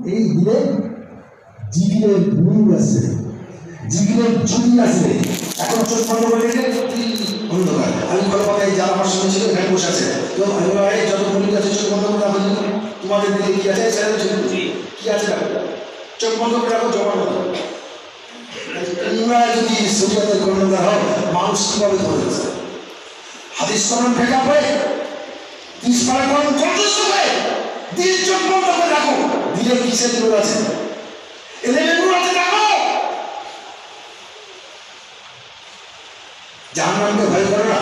এই দিলে জিগিরের ভুল আছে, জিগিরের ঝুঁকি আছে। এখন চোখ বন্ধ করে অন্ধকার। আমি কলকাতায় যারা আমার সঙ্গে ছিল এখানে বসে আছে, তো আমি যত মন্দির আছে চোখ বন্ধ করে রাখো। তোমাদের দিকে কি আছে কি আছে চোখ বন্ধ করে রাখো। জমা তোমরা যদি শরীয়তের কর্ণধার হও, মানুষ কিভাবে ধরে হাদিস করণ ফেকা হয়ে 30 পারা করণ কণ্ঠস্থ হয়ে দিল চোখ বন্ধ করে রাখো। দিলে কিসের নূর আছে? এলেমের নূর আছে। রাখো। জাহান্নামকে ভয় করো না,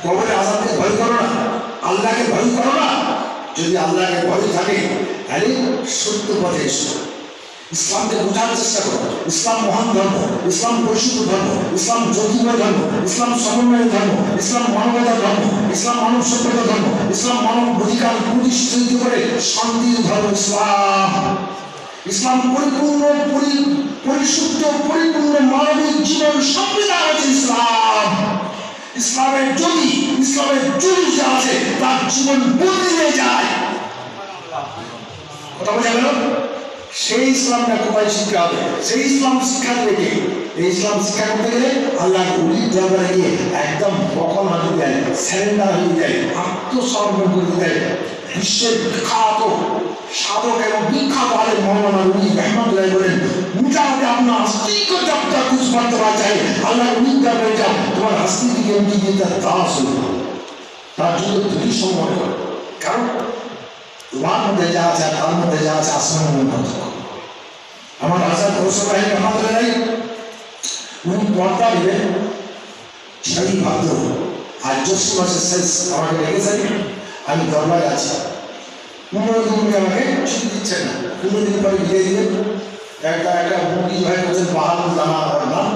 কবরের আযাবকে ভয় করো না, আল্লাহকে ভয় করো না। যদি আল্লাহকে ভয় থাকে তাহলে সত্য পথে এসো। ইসলামকে বোঝার চেষ্টা করো। ইসলাম মহান ধর্ম, ইসলাম পরিশুদ্ধ ধর্ম, ইসলাম জ্যোতির্ময় ধর্ম, ইসলাম সমন্বয়ের ধর্ম, ইসলাম মানবতার ধর্ম, ইসলাম মানব সভ্যতার ধর্ম, ইসলাম মানব অধিকার প্রতিষ্ঠিত করে শান্তির ধর্ম। ইসলাম পরিপূর্ণ পরিশুদ্ধ পরিপূর্ণ মানবিক জীবন সংবিধান আছে ইসলাম। ইসলামের যদি যা আছে তার জীবন বদলে যায়। কথা বোঝা গেল? সেই ইসলামটা কোথায় শিখতে হবে? সেই ইসলাম শিক্ষা দেবে কে? এই ইসলাম শিক্ষা করতে গেলে আল্লাহ উলির দরবারে গিয়ে একদম বকল হয়ে যায়, স্যারেন্ডার হয়ে যায়, আত্মসমর্পণ করে দেয়। বিশ্বের বিখ্যাত সাধক এবং বিখ্যাত আলেম মৌলানা রুমি রহমতুল্লাহ বলেন, মুজাহিদে अपना हस्ती को जब तक कुछ मर्तबा चाहे अल्लाह उम्मीद दरबाরে যাও, তোমার हस्ती থেকে উঠিয়ে তার দাস হয়ে যাবে। তার জন্য দুটি সময় করে, কারণ তোমার মধ্যে যা আছে তার মধ্যে যা আছে আসমানের মধ্যে। আমার হাজার রসুল্লাহ রহমতুল্লাহ উনি পর্দা দিলেন সেই ভাদ্র আর জ্যৈষ্ঠ মাসের শেষ আমাকে রেখেছেন। আমি দরবারে আছি, 15 দিন উনি আমাকে ছুটি দিচ্ছেন না। 15 দিন পরে ঘিরে দিলেন। একটা মুরগি জবাই করছেন, বাহাদুর দানা আমার নাম,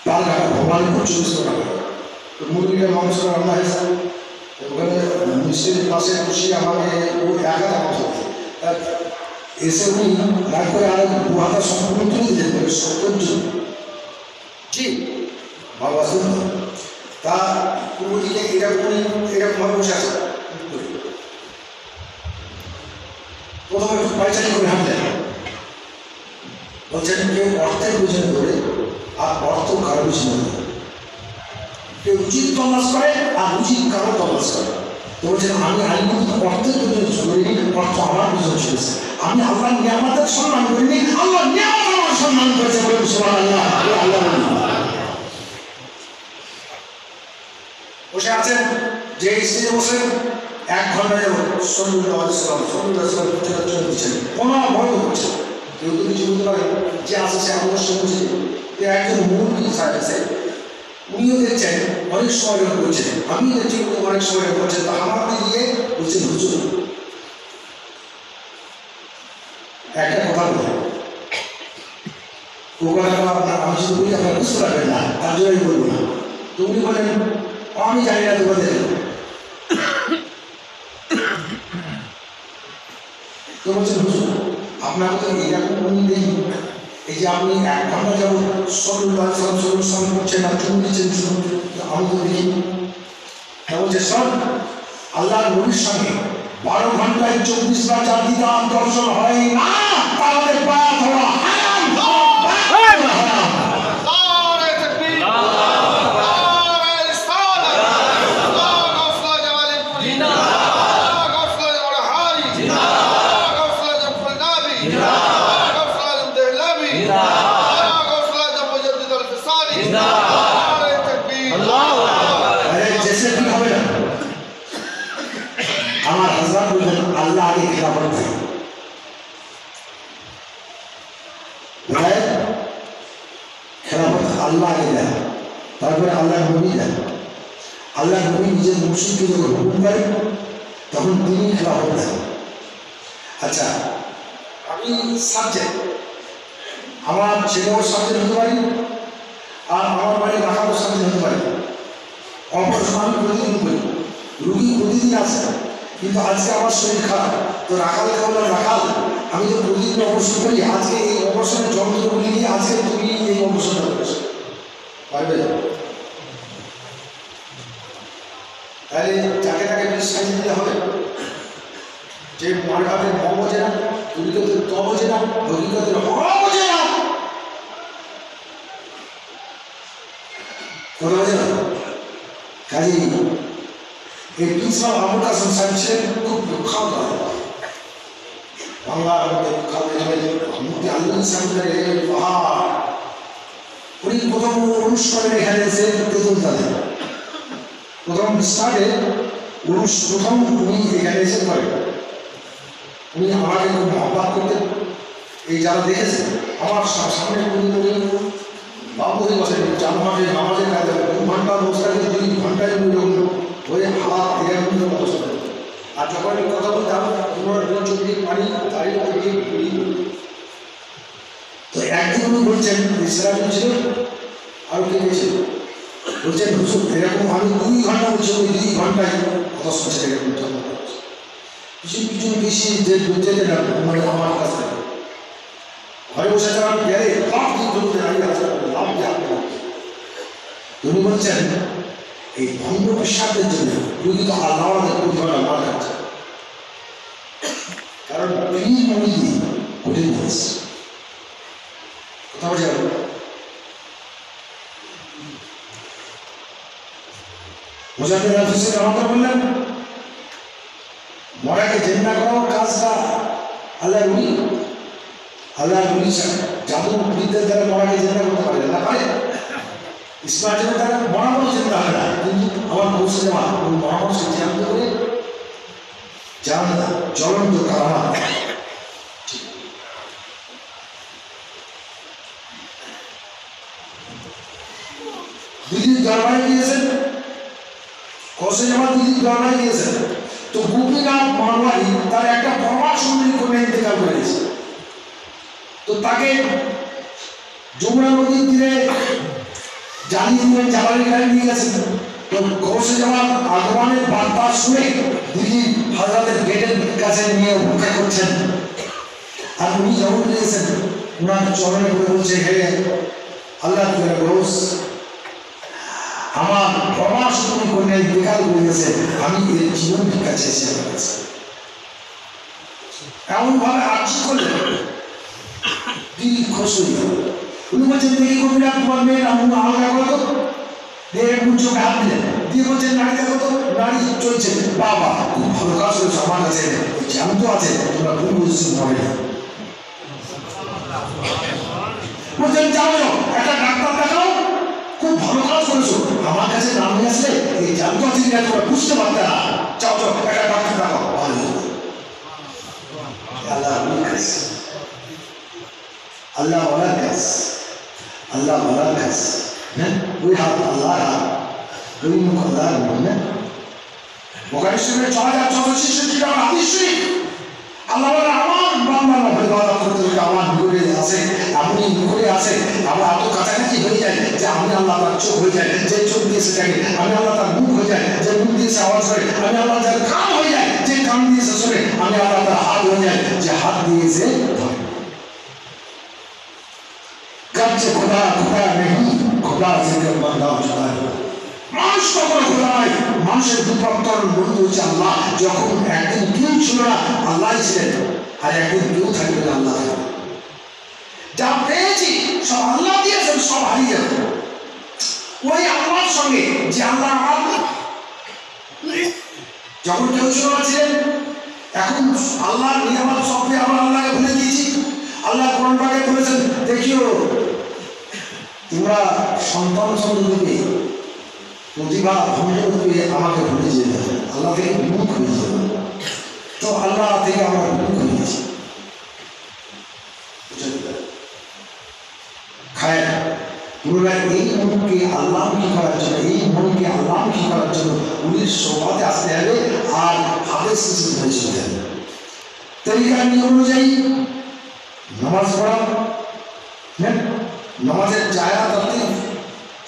পালঘাটা ভবানীপুর 24 টাকা। তো মুরগিটা মাংস রান্না হয়েছে, ওখানে মিস্ত্রির পাশে বসে আমাকে ও একা মাংস এসে উনি রাগ করে আরো 2 হাজার সম্পূর্ণ তুলে দিলেন, 70 জন। জি বাবা শুনুন, তা পুরো দিকে এরকম বসে আছে। প্রথমে পয়সাটি করে হাঁটলেন, বলছেন কেউ অর্থের পিছনে ধরে আর অর্থ কারো পিছনে ধরে, কেউ উচিত তলাশ করে আর উচিত কারো তলাশ করে। তো বলছেন আমি অর্থের পিছনে চলিনি, অর্থ আমার পিছনে চলেছে। আমি আল্লাহ নিয়ামতের সম্মান করিনি, আল্লাহ নিয়ামত আমার সম্মান করেছে। বলুন সুবহানাল্লাহ। আল্লাহ বসে আছেন, যে স্টেজে বসে 1 ঘন্টা যাবত দিচ্ছেন, কোনো ভয় করছে। কেউ তো কিছু বলতে পারে, যে আসে সে আমাদের শুনছে। একজন মুরব্বী সাহেব আছে, উনিও দেখছেন অনেক সময় করছেন, আমি দেখছি অনেক সময় করছেন। তা আমাকে দিয়ে বলছেন হুজুর একটা কথা বলে, ও কথাটা আপনার আমি শুধু বলি আপনার বুঝতে পারবেন না, তার জন্য আমি বলবো না। তো উনি বলেন আমি জানি না তোমাদের। তো বলছেন হুজুর আপনাকে তো এরকম উনি নেই, এই যে আপনি 1 ঘন্টা যাবত সরল করছেন না, চুন দিচ্ছেন, আমি তো দেখি। হ্যাঁ বলছে সব আল্লাহর নবীর সঙ্গে 12 ঘন্টায় 24 বার যার দিদার দর্শন হয় না, তাদের বায়াত হওয়া হারাম। আমার হযরত বলেন আল্লাহ আগে খেলাফত দেয়, খেলাফত আল্লাহ আগে দেয়, তারপরে আল্লাহ নবী দেন। আল্লাহ নবী নিজের মুর্শিদকে যখন হুকুম করেন তখন তিনি খেলাফত দেন। আচ্ছা আমি সাবজেক্ট, আমার ছেলেও সাবজেক্ট হতে পারি, আর আমার বাড়ি রাখারও সাবজেক্ট হতে পারি। অপারেশন আমি প্রতিদিন করি, রুগী প্রতিদিন আসে, কিন্তু আজকে আমার শরীর খারাপ, তো রাখালকে বললাম রাখাল আমি তো প্রতিদিন অপারেশন করি, আজকে এই অপারেশনের যন্ত্রগুলি নিয়ে আজকে তুমি এই অপারেশনটা করেছো, পারবে? তাহলে যাকে তাকে বেশ সাজিয়ে দিতে হবে। যে মারফাতের ম বোঝে না, তরিকতের ত বোঝে না, হকিকতের হ বোঝে না। কথা বোঝে না? কাজে এই প্রিন্সিপাল আবুল কাসেম সাহেব ছিলেন খুব বিখ্যাত বাংলার মধ্যে বিখ্যাত মুক্তি আল্লাহ সাহেবের পাহাড়। উনি প্রথম অনুষ্ঠানের এখানে এসে প্রথম তাদের প্রথম স্টার্টে প্রথম উনি এখানে এসে করেন। উনি আমাকে খুব মহব্বত করতেন। এই যারা দেখেছেন আমার সামনে উনি বাবু হয়ে বসেন জানমাসে নামাজের কাজে 2 ঘন্টা বসে 2 ঘন্টায় উনি যখন হয়ে হাত এরকম বসে। আর যখন আমি কথা বলতাম তোমার চোখ দিয়ে পানি দাঁড়িয়ে ঘুরি। তো একদিন উনি বলছেন ইসরায়েল ছিল আরও কে গেছিল বলছেন হুজুর এরকম আমি 2 ঘন্টা বলছি ওই 2 ঘন্টায় কথা শুনছে এরকম জন্ম করছে। কিছু বেশি যে যেতে না মানে আমার কাছে ঘরে বসে যাওয়ার গেলে লাভ দিন বলতে লাভ দিয়ে উনি বলছেন এই ভণ্ড বিশ্বাসের জন্য উনি কিন্তু আল্লাহ পরিমাণ মার খাচ্ছে। কারণ পীর মুরিদি কঠিন জিনিস। কথা বোঝা গেল? মুজাহিদ হোসেন রহমতুল্লাহ বললেন মরাকে জেন্না করার কাজটা আল্লাহর উনি জাদু বিদ্যার দ্বারা মরাকে জেন্না করতে পারে না পারে। ইসলামের দ্বারা মরা কোনো চিন্তা হয় না, কিন্তু আমার পৌঁছে যাওয়া ওই মহামানুষকে জ্যান্ত করে জান জ্বলন্ত কারামা। দিল্লির দরবারে গিয়েছেন, কৌশে জামা দিল্লির দরবারে গিয়েছেন। তো গোপীনাথ মারওয়ারি তার একটা প্রমাণ সুন্দরী কন্যা ইন্তেকাল করে গেছে। তো তাকে যমুনা নদীর তীরে জ্বালিয়ে দিবেন, জ্বালানি গাড়ি নিয়ে গেছেন। তো কৌশে জামান আগমনের বার্তা শুনে দিল্লি হাজরাতের গেটের কাছে নিয়ে অপেক্ষা করছেন। আর উনি যেমন গিয়েছেন ওনার চরণে করে বলছে হে আল্লাহ রোজ আমার প্রমাণ সুন্দরী কন্যা ইন্তেকাল করে গেছে, আমি এর জীবন ভিক্ষা চাইছি আমার কাছে। এমন ভাবে আর্জি করলেন দিদি খুশ হয়ে গেল। উনি বলছেন দেখি কবিরা তোমার মেয়ের আলাদা করো তো, চোখে হাত দিলেন দিয়ে বলছেন নারী দেখো তো, নারী চলছে। বাবা খুব ভালো কাজ করেছো, আমার কাছে জ্যান্ত আছে, তোমরা ভুল বুঝছো মনে না। বলছেন যাও একটা ডাক্তার দেখাও, খুব ভালো কাজ করেছো, আমার কাছে নাম নিয়ে আসলে এই জ্যান্ত আছে কিনা তোমরা বুঝতে পারতে না। যাও একটা ডাক্তার দেখাও। আল্লাহ ওনার কাজ, আল্লাহ ওনার কাজ, হ্যাঁ ওই হাত আল্লাহ হাত, ওই মুখ আল্লাহর মুখ। না বোখারী শরীফে ৬,৬৬৬ টাকা হাদিস শরীফ। আল্লাহ বলে আমার বান্দা ইবাদত করতে হবে, আমার নিকটে আছে, আপনি নিকটে আছে, আমরা এত কাছাকাছি হয়ে যায় যে আমি আল্লাহ তার চোখ হয়ে যায়, যে চোখ দিয়েছে দেখে, আমি আল্লাহ তার মুখ হয়ে যায়, যে মুখ দিয়েছে আওয়াজ করে, আমি আল্লাহ তার কান হয়ে যায়, যে কান দিয়েছে শোনে, আমি আল্লাহ তার হাত হয়ে যায়, যে হাত দিয়েছে ধরে। কাছে খোদা খোদা নেই, খোদা থেকে বান্দা খোদা। মানুষ কখনো খোদা নয়, মানুষের দুপ্রান্তর বন্ধু হচ্ছে আল্লাহ। যখন একদিন কেউ ছিল না আল্লাহ ছিলেন, আর একদিন কেউ থাকবে না আল্লাহ থাকবে। যা পেয়েছি সব আল্লাহ দিয়েছেন, সব হারিয়ে যাবে ওই আল্লাহর সঙ্গে যে আল্লাহ আমার। যখন কেউ ছিল না ছিলেন, এখন আল্লাহর নিয়ামত সব পেয়ে আমরা আল্লাহকে ভুলে দিয়েছি। আল্লাহ কোরআন পাকে বলেছেন দেখিও তোমরা সন্তান সন্ততি প্রতিভা ভঙ্গ পেয়ে আমাকে ভুলে যেতে হবে, আল্লাহ থেকে বিমুখ হয়ে যাবে। তো আল্লাহ থেকে আমরা বিমুখ হয়েছি। খায় পুনরায় এই মনকে আল্লাহমুখী করার জন্য, এই মনকে আল্লাহমুখী করার জন্য উনির সোহবাতে আসতে হবে আর হাতের সৃষ্টি ধরে চলতে হবে। তরিকার নিয়ম অনুযায়ী নামাজ পড়া, নামাজের জায়গা করতে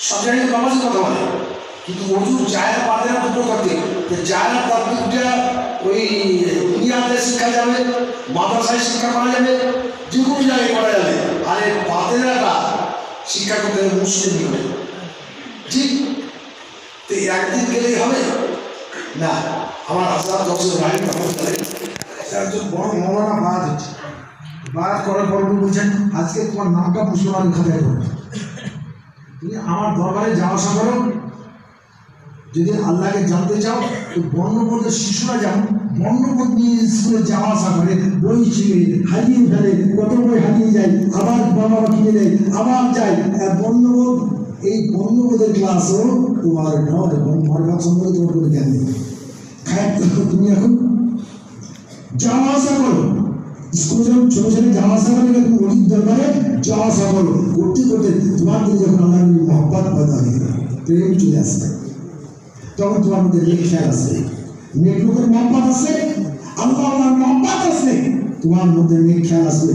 সব জায়গায় নামাজের কথা বলে, কিন্তু অজুর জায়গা পাতে না দুটো করতে। জায়গা তাত্ত্বিকটা ওই দুনিয়াতে শিক্ষা যাবে, মাদ্রাসায় শিক্ষা করা যাবে, যে কোনো জায়গায় করা যাবে। আর এই পাতেরাটা শিক্ষা করতে হবে মুসলিম নিয়মে, ঠিক? তো একদিন গেলেই হবে না। আমার হাজার 10 রায় একজন বড় মৌলানা বাদ হচ্ছে, বাদ করার পর উনি বলছেন আজকে তোমার নামটা মুসলমান খাতায় করো, তুমি আমার দরবারে যাওয়া আসা করো, যদি আল্লাহকে জানতে চাও তো বর্ণবোধের শিশুরা যেমন বর্ণবোধ নিয়ে স্কুলে যাওয়া আসা করে, বই ছিঁড়ে হারিয়ে ফেলে, কত বই হারিয়ে যায়, আবার বাবা কিনে দেয়, আবার যায় বর্ণবোধ, এই বর্ণবোধের ক্লাসও তোমার নয়, মরগান সম্পর্কে তোমার কোনো জ্ঞান নেই। তুমি এখন যাওয়া আসা করো, স্কুলে যখন ছোট ছেলে যাওয়া আসা করে এরকম অধিক দরবারে যাওয়া আসা করো, করতে করতে তোমার দিকে যখন আল্লাহ মহব্বত পয়দা হয়ে গেল, প্রেম চলে আসবে, তখন তোমার মধ্যে নেক খেয়াল আসবে, নেক লোকের মহব্বত আসবে, আল্লাহর মহব্বত আসবে, তোমার মধ্যে নেক খেয়াল আসবে,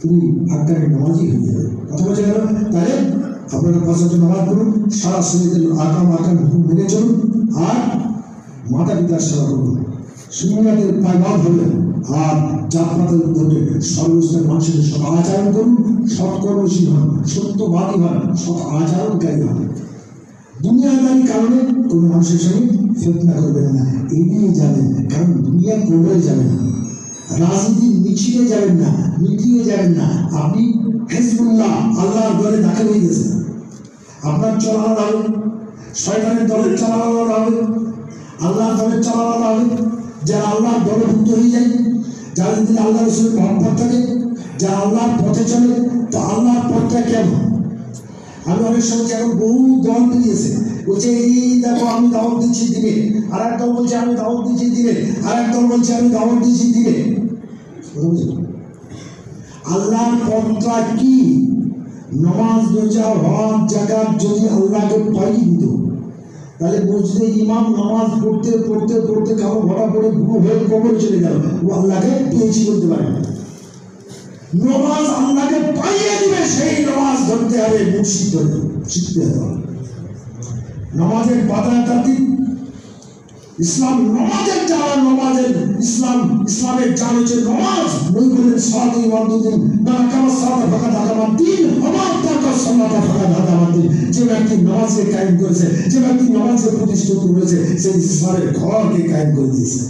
তুমি আজ্ঞানের নামাজি হয়ে যাবে। কথা বলছে গেল, তাহলে আপনারা 5 ওয়াক্ত নামাজ পড়ুন, সারা শরীরের আকাম হুকুম মেনে চলুন, আর মাতা পিতার সেবা করুন, সুন্নাতের পায়বাদ হবেন, আর জাতপাতের উদ্যোগে সর্বস্তরের মানুষের সৎ আচরণ করুন, সৎকর্মশীল হন, সত্যবাদী হন, সৎ আচরণকারী হন। দুনিয়াদারি কারণে কোনো মানুষের সঙ্গে ফিতনা করবেন না, এড়িয়ে যাবেন, কারণ দুনিয়া কবরে যাবেন না, রাজনীতির মিছিলে যাবেন না, মিটিয়ে যাবেন না। আপনি হিজবুল্লাহ আল্লাহর দলে দাখিল হয়ে গেছেন, আপনার চলানো হবে, শয়তানের দলের চালানো হবে, আল্লাহর দলের চালানো হবে। যারা আল্লাহর দলভুক্ত হয়ে যায়, যারা যদি আল্লাহ রসুলের মহব্বত থাকে, যারা আল্লাহর পথে চলে, তো আল্লাহর পথটা কেমন? আমি অনেক সময় এখন বহু দল বেরিয়েছে, বলছে এই দেখো আমি দাওয়াত দিচ্ছি দিবে, আর এক দল বলছে আমি দাওয়াত দিচ্ছি দিবে, আর এক দল বলছে আমি দাওয়াত দিচ্ছি দিবে। আল্লাহর পথটা কি? নমাজ, রোজা, হজ, যাকাত যদি আল্লাহকে পাই দিত, তাহলে মসজিদে ইমাম নামাজ পড়তে পড়তে পড়তে কারো ঘটা পড়ে গুরু হয়ে কবরে চলে গেল, ও আল্লাহকে পেয়েছি বলতে পারে না। নমাজ আল্লাহকে পাইয়ে দিবে, সেই নমাজ ধরতে হবে, মুর্শিদ ধরে শিখতে হবে। নমাজের বাধা তাতি ইসলাম, নমাজের জানা, নমাজের ইসলাম, ইসলামের জান হচ্ছে নমাজ। নই বলেন সালাত ইমামুদ্দিন না কামা সালাত ফাঁকা ধাকামার দিন, আমার তাকা সালাত ফাঁকা ধাকামার দিন। যে ব্যক্তি নমাজকে কায়েম করেছে, যে ব্যক্তি নমাজকে প্রতিষ্ঠিত করেছে, সেই ইসলামের ঘরকে কায়েম করে দিয়েছে।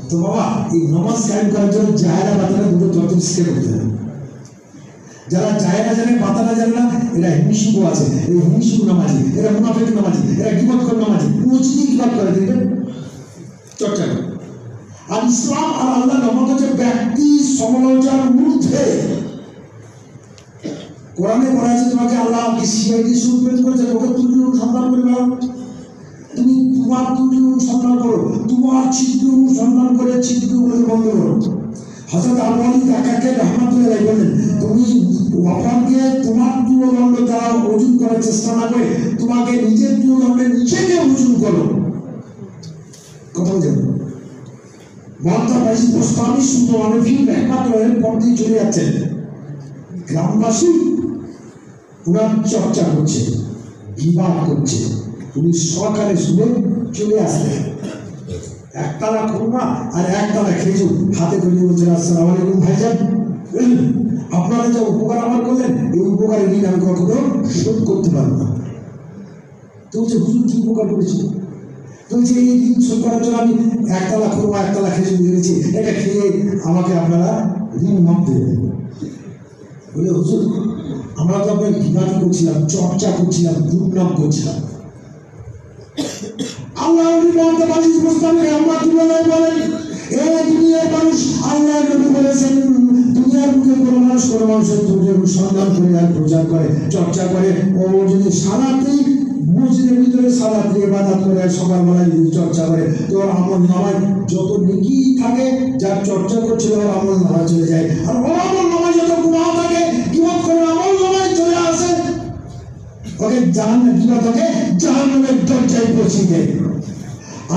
তো বাবা, এই নমাজ কায়েম করার জন্য জাহেরা বাতারা দুটো তরতিব শিখে করতে হবে। যারা জাহেরা জানে, বাতারা জানে না, এরা হিংসুকও আছে, এই হিংসুক নামাজি, এরা মুনাফিক নামাজি, এরা গীবত নামাজি, মসজিদে গীবত করে, দেখবেন চর্চা করে। আর ইসলাম আর আল্লাহ নামাজ হচ্ছে ব্যক্তি সমালোচনার ঊর্ধ্বে। কোরআনে বলা আছে তোমাকে আল্লাহ সিআইডি সুপ্রিমেন্ট করেছে, ওকে তুমি অনুসন্ধান করে বেড়াও, তুমি তোমার ত্রুটি অনুসন্ধান করো, তোমার ছিদ্র অনুসন্ধান করে ছিদ্রগুলো বন্ধ করো। হযরত আবু আলী দাকাকে রহমাতুল্লাহ বলেন, তুমি ওয়াফাকে তোমার তুলদণ্ড দ্বারা ওজন করার চেষ্টা না করে তোমাকে নিজের তুলদণ্ডে নিজেকে ওজন করো। কথা বলছেন মহাত্মাবাসী প্রস্তাবী শুধু অনেক রহমাতুল্লাহের পর দিয়ে চলে যাচ্ছেন, গ্রামবাসী ওনার চর্চা করছে, বিবাদ করছে, উনি সরকারে শুনে চলে আসলেন। একতলা খুরমা আর একতলা খেজুর হাতে করে বলছেন, আসসালামু আলাইকুম ভাইজান, আপনারা যা উপকার আমার করলেন, এই উপকারের ঋণ আমি কখনো শোধ করতে পারবো না। তো বলছে হুজুর কি উপকার করেছি? তো বলছে এই ঋণ শোধ করার জন্য আমি একতলা খুরমা একতলা খেজুর দিয়েছি, এটা খেয়ে আমাকে আপনারা ঋণ মাপ দেবেন। বলে হুজুর আমরা তো আপনার বিবাদ করছিলাম, চর্চা করছিলাম, দুর্নাম করছিলাম। আল্লাহ বলেন, এই দুনিয়ার মানুষ, আল্লাহ নবী বলেছেন, দুনিয়ার বুকে কোনো মানুষ কোনো মানুষের সন্ধান করে আর প্রচার করে, চর্চা করে, ও যদি সারাতে মসজিদের ভিতরে সারাতে ইবাদত করে, সকালবেলায় যদি চর্চা করে, তো ওর আমল নামায় যত নেকি থাকে, যার চর্চা করছিল ওর আমল নামায় চলে যায়, আর ওর আমল নামায় যত গুনাহ থাকে, কিভাবে করে আমল নামায় চলে আসে, ওকে জাহান্নামের দরজায় পৌঁছে দেয়।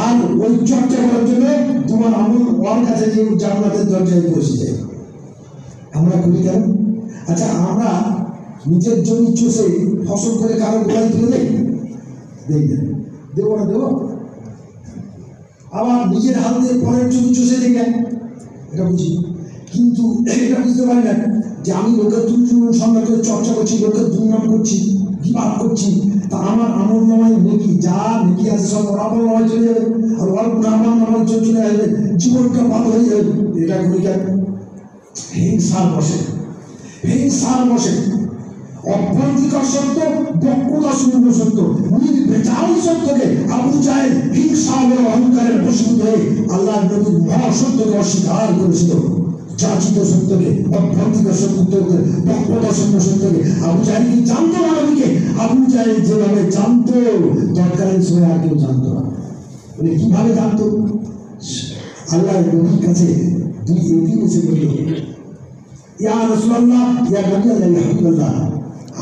আর ওই চর্চা করার জন্য তোমার আমল ওর কাছে যে জান্নাতের দরজায় পৌঁছে যায়। আমরা করি কেন? আচ্ছা, আমরা নিজের জমি চষে ফসল করে কারো গোড়ায় তুলে দেই? দেই না। দেবো না? দেবো। আবার নিজের হাত দিয়ে পরের জমি চষে দেই না, এটা বুঝি। কিন্তু এটা বুঝতে পারি না যে আমি লোকের তুলছি অনুসন্ধান করে চর্চা করছি, লোকের দুর্নাম করছি, বিবাদ করছি, তা আমার আমল নামায় নেকি যা নেকি আছে সব আমল নামায় চলে যাবে, আর ওর আমার নামায় চলে আসবে, জীবনটা ভালো হয়ে যাবে। এটা করি কেন? হিংসার বসে, হিংসার বসে, অভ্রান্তিকর সত্য, বক্রতা শূন্য সত্য, বেচাল সত্যকে আবু জাহেল হিংসা ও অহংকারের বশীভূত হয়ে আল্লাহ নবীর মহাসত্যকে অস্বীকার করেছিল। যাচিত সত্যকে, অভ্রান্তিকর সত্যকে, বক্রতা শূন্য সত্যকে আবু জাহেল কি জানতো না নবীকে? আবু জাহেল যেভাবে জানতো দরকারের সময় আর কেউ জানতো না। মানে কিভাবে জানতো? আল্লাহ নবীর কাছে দুই এদিন এসে বলল, ইয়া রাসূলুল্লাহ, ইয়া নবী আল্লাহ, ইয়া হাবিবাল্লাহ,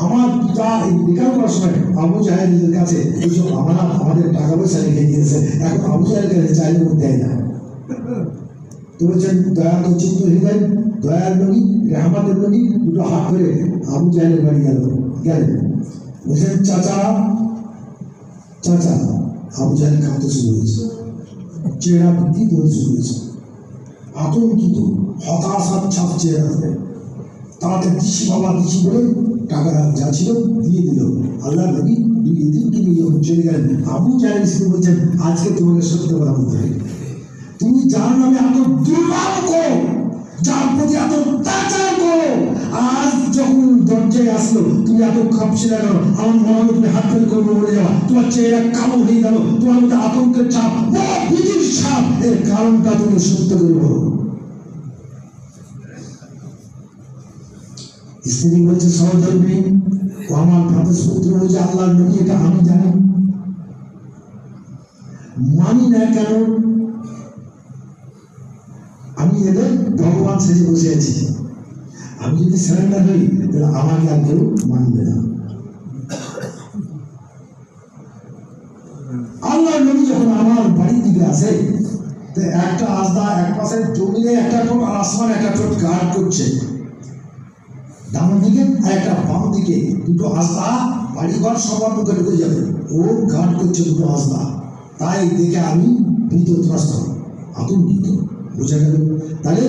আমার পিতা ইন্তেকাল করার সময় আবু জাহেলের কাছে এইসব আমাদের টাকা পয়সা রেখে দিয়েছে, এখন আবু জাহেলকে চাইলে দেয় না। তো বলছেন দয়া তো চিত্ত হৃদয়, দয়ার নবী, রহমতের নবী দুটো হাত ধরে আবু জাহেলের বাড়ি গেলেন। বলছেন চাচা, চাচা। আবু জাহেল কাঁদতে শুরু হয়েছে, চেহারা বৃদ্ধি ধরতে শুরু হয়েছে, আতঙ্কিত, হতাশার ছাপ চেহারা। তাকে দিশি বাবা দিশি বলে টাকা যা ছিল দিয়ে দিল। আল্লাহ নবী দুই এদিনকে নিয়ে যখন চলে গেলেন, আবু জাহেল শুধু বলছেন আজকে তোমাকে সত্য কথা বলতে হবে। তুমি যার নামে এত দুর্ভাব করো, যার প্রতি এত অত্যাচার করো, আজ যখন দরজায় আসলো তুমি এত কাঁপছিলে কেন? আমার মনে হয় তুমি হাত ফেল করবো বলে যাওয়া, তোমার চেহারা কালো হয়ে গেল, তোমার মধ্যে আতঙ্কের ছাপ, ভীতির ছাপ। এর কারণটা তুমি সত্য করে বলো। স্ত্রী বলছে সহধর্মী, ও আমার ভ্রাতৃপুত্র বলছে আল্লাহ নবী, এটা আমি জানি, মানি না কেন? আমি এদের ভগবান সেজে বসে আছি, আমি যদি সারেন্ডার হই তাহলে আমাকে আর কেউ মানবে না। আল্লাহ নবী যখন আমার বাড়ির দিকে আসে, একটা আস্তা এক পাশে জমিয়ে একটা ঠোঁট আর আসমান একটা ঠোঁট গার্ড করছে, ডান দিকে আর একটা বাম দিকে দুটো আস্তা, বাড়িঘর সবার মুখে ঢুকে যাবে, ও গার্ড করছে দুটো আস্তা। তাই দেখে আমি ভীতত্রস্ত, আতঙ্কিত। বোঝা গেল? তাহলে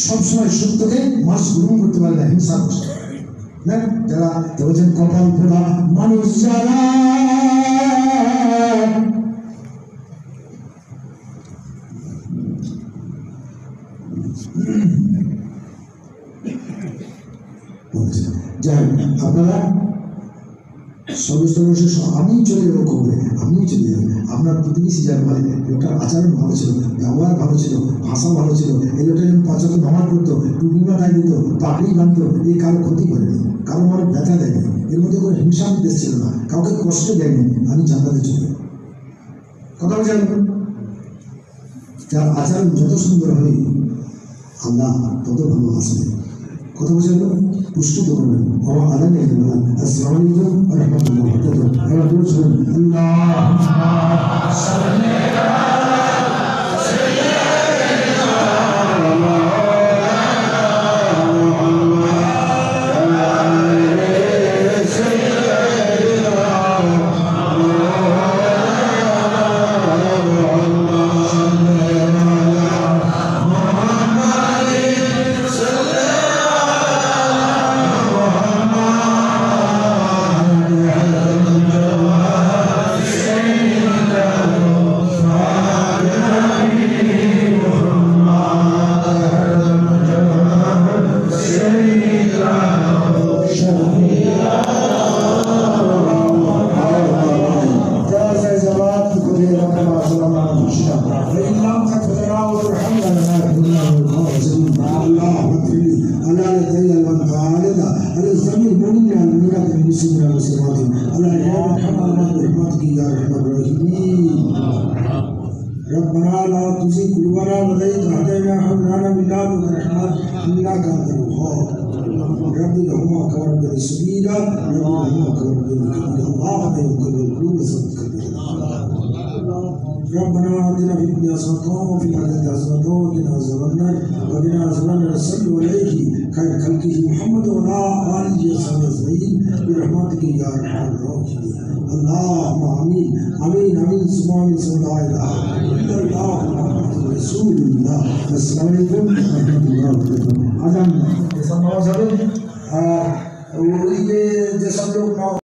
সবসময় সত্যকে মানুষ গ্রহণ করতে পারে না, হিংসা না। যারা বলছেন কপাল পোড়া মানুষ যারা, যাই আপনারা সমস্ত বসে আমি চলে যাবো খবরে, আপনি চলে যাবেন। আপনার প্রতিবেশী যার বলে লোকটার আচরণ ভালো ছিল, ব্যবহার ভালো ছিল, ভাষা ভালো ছিল, এই লোকটা যেমন পাঁচক নামাজ পড়তো, টুপি মাথায় দিত, পাগড়ি বাঁধতো, এই কারো ক্ষতি করেনি, কারো মনে ব্যথা দেয়নি, এর মধ্যে কোনো হিংসা বিদ্বেষ ছিল না, কাউকে কষ্ট দেয়নি। আমি জান্নাতে চলে কথা বলছেন। যার আচরণ যত সুন্দর হবে আল্লাহ তত ভালো আসবে। কথা বলছেন, পুষ্টিত করবেন। আমার আদান নেই বললাম আসসালামু আলাইকুম ওয়া রাহমাতুল্লাহি ওয়া বারাকাতুহু। আমরা দূর শুনুন ربنا لا تزغ قلوبنا بعد إذ هديتنا وهب لنا من لدنك رحمة إنك أنت الوهاب رب ارحمهما كما ربياني صغيرا رب ارحمهما كما ربياني كبيرا اللهم يا مقلب القلوب ثبت قلبي ربنا آتنا في الدنيا حسنة وفي الآخرة حسنة وقنا عذاب النار وقنا عذاب النار صل عليه خير خلقه محمد وعلى آله وصحبه أجمعين برحمتك يا أرحم الراحمين اللهم آمين آمين آمين سبحان الله لا إله إلا الله محمد رسول الله السلام عليكم ورحمة الله وبركاته। आज हम ये सब नवाज हैं और ये सब लोग